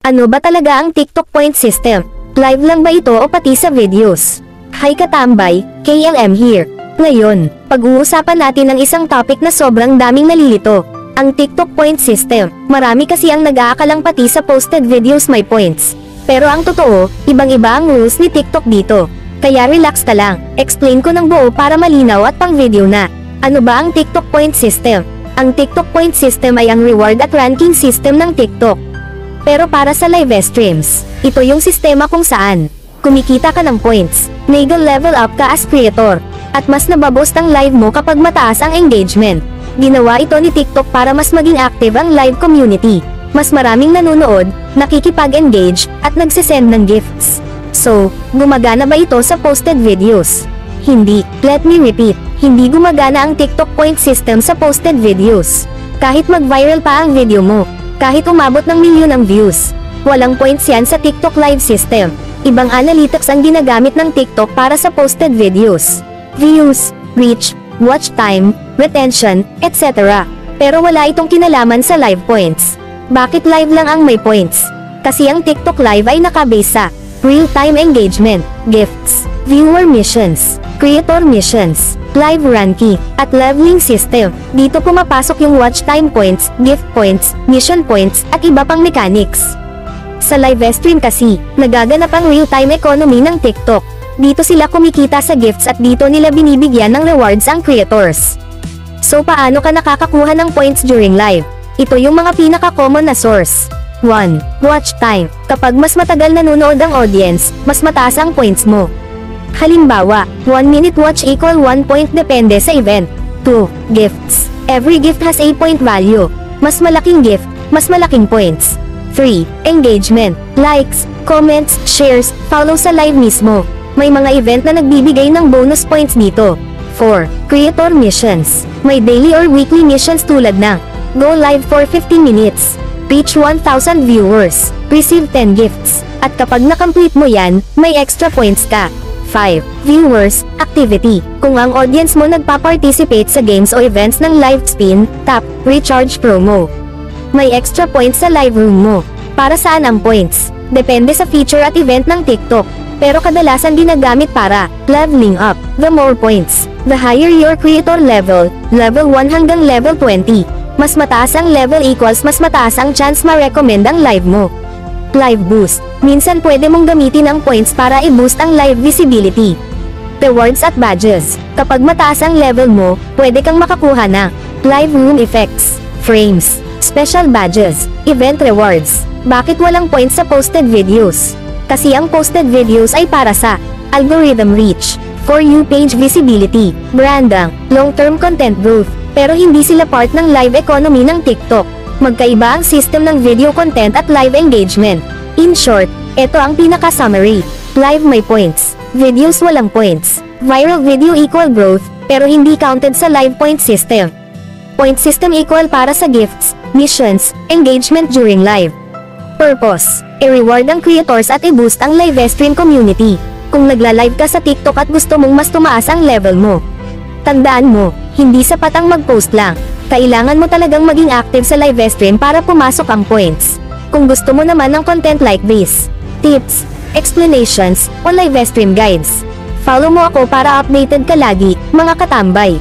Ano ba talaga ang TikTok point system? Live lang ba ito o pati sa videos? Hi katambay, KLM here. Ngayon, pag-uusapan natin ang isang topic na sobrang daming nalilito. Ang TikTok point system. Marami kasi ang nag-aakalang pati sa posted videos may points. Pero ang totoo, ibang-iba ang rules ni TikTok dito. Kaya relax ka lang, explain ko ng buo para malinaw at pang video na. Ano ba ang TikTok point system? Ang TikTok point system ay ang reward at ranking system ng TikTok. Pero para sa live streams, ito yung sistema kung saan kumikita ka ng points, level up ka as creator, at mas nababoost ang live mo kapag mataas ang engagement. Ginawa ito ni TikTok para mas maging active ang live community. Mas maraming nanonood, nakikipag-engage, at nagsisend ng gifts. So, gumagana ba ito sa posted videos? Hindi. Let me repeat, hindi gumagana ang TikTok point system sa posted videos. Kahit mag-viral pa ang video mo, kahit umabot ng milyon ang views, walang points yan sa TikTok live system. Ibang analytics ang ginagamit ng TikTok para sa posted videos. Views, reach, watch time, retention, etc. Pero wala itong kinalaman sa live points. Bakit live lang ang may points? Kasi ang TikTok live ay nakabase sa real-time engagement, gifts, viewer missions, creator missions, live ranking, at leveling system. Dito pumapasok yung watch time points, gift points, mission points, at iba pang mechanics. Sa live stream kasi, nagaganap ang real-time economy ng TikTok. Dito sila kumikita sa gifts at dito nila binibigyan ng rewards ang creators. So paano ka nakakakuha ng points during live? Ito yung mga pinaka-common na source. 1. Watch time. Kapag mas matagal nanonood ang audience, mas mataas ang points mo. Halimbawa, 1 minute watch equal 1 point depende sa event. 2. Gifts. Every gift has a point value. Mas malaking gift, mas malaking points. 3. Engagement. Likes, comments, shares, follow sa live mismo. May mga event na nagbibigay ng bonus points dito. 4. Creator missions. May daily or weekly missions tulad ng go live for 15 minutes, reach 1,000 viewers, receive 10 gifts, at kapag na-complete mo yan, may extra points ka. 5. Viewers, activity. Kung ang audience mo nagpa-participate sa games o events ng live spin, tap, recharge promo. May extra points sa live room mo. Para saan ang points? Depende sa feature at event ng TikTok. Pero kadalasan ginagamit para leveling up. The more points, the higher your creator level, level 1 hanggang level 20. Mas mataas ang level equals mas mataas ang chance ma-recommend ang live mo. Live boost. Minsan pwede mong gamitin ang points para i-boost ang live visibility. Rewards at badges. Kapag mataas ang level mo, pwede kang makakuha ng live room effects, frames, special badges, event rewards. Bakit walang points sa posted videos? Kasi ang posted videos ay para sa algorithm reach, For You page visibility, branding, long-term content growth. Pero hindi sila part ng live economy ng TikTok. Magkaiba ang system ng video content at live engagement. In short, ito ang pinaka-summary. Live may points, videos walang points. Viral video equal growth, pero hindi counted sa live point system. Point system equal para sa gifts, missions, engagement during live. Purpose: i-reward ang creators at i-boost ang live stream community. Kung nagla-live ka sa TikTok at gusto mong mas tumaas ang level mo, tandaan mo, hindi sapat ang mag-post lang. Kailangan mo talagang maging active sa live stream para pumasok ang points. Kung gusto mo naman ng content like this, tips, explanations, o live stream guides, follow mo ako para updated ka lagi, mga katambay.